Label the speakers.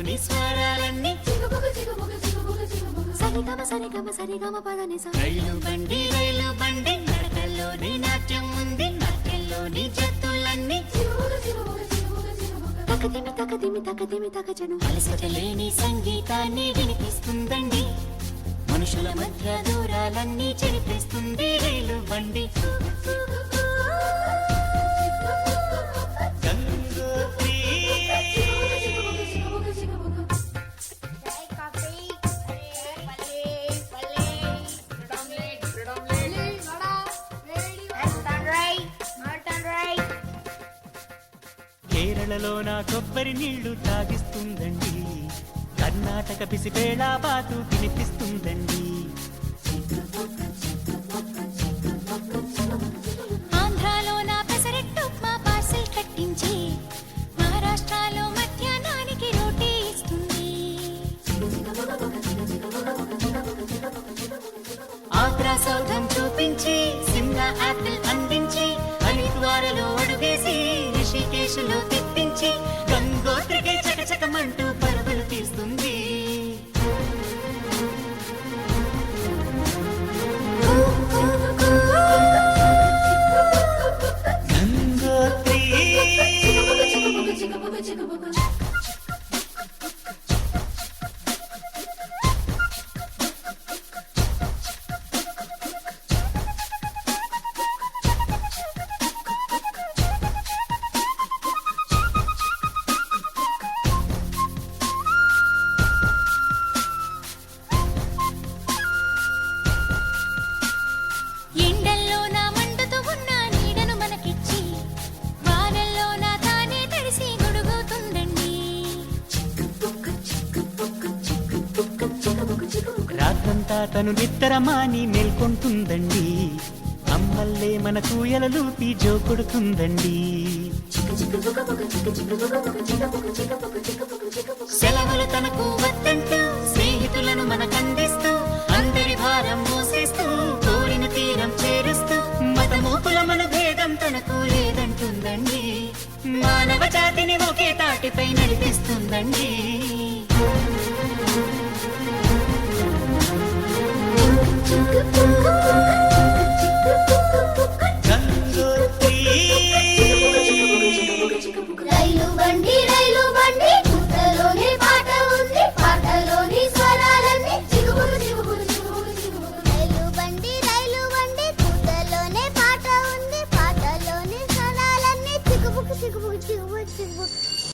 Speaker 1: మనసులోని స్వరాలన్నీ సరిగమ పదని రైలు బండి నడకల్లోని నాట్యం ఉంది, నాట్యంలోని జత్తులన్నీ తకదిమి తకజను అలసట లేని సంగీతాన్ని వినిపిస్తుందండి. మనుషుల మధ్య దూరాలన్నీ చెరిపేస్తుంది రైలు బండి. కేరళలో నా కొబ్బరి నీళ్లు తాగిస్తుందండి, కర్ణాటక పిసిపేళ బాతు తినిపిస్తుందండి.
Speaker 2: ఆంధ్రాలో నా పెసరెట్టు ఉప్మా పార్సిల్ కట్టించి, మహారాష్ట్రలో మధ్యాహ్నానికి రోటీ ఇస్తుంది.
Speaker 1: ఆగ్రా సౌధం చూపించి, సిమ్లా యాపిల్ అందించి, హరిద్వారలో అడుగేసి, రిషికేశ్లో తిప్పించి, గంగోత్రికి చకచకమంటూ పరుగులు తీస్తుంది. గంగోత్రి
Speaker 2: ఎండల్లో నా మండుతూ ఉన్న నీడను మనకిచ్చి, వానల్లో నా తానే తడిసి గొడుగుతుందండి.
Speaker 1: రాత్రంతా తను నిద్రమాని మేల్కొంటుందండి, అమ్మల్లే మన కూయలలూపి జో కొడుతుందండి. సెలవులు తనకు వద్దంటూ, స్నేహితులను మనకందిస్తూ, అందరి భారం మోసేస్తూ, కోరిన తీరం చేరుస్తూ, మతమూపుల మన భేదం తనకు లేదంటుందండి. మానవ జాతిని ఒకే తాటిపై నడిపిస్తుందండి.
Speaker 2: చుక్కు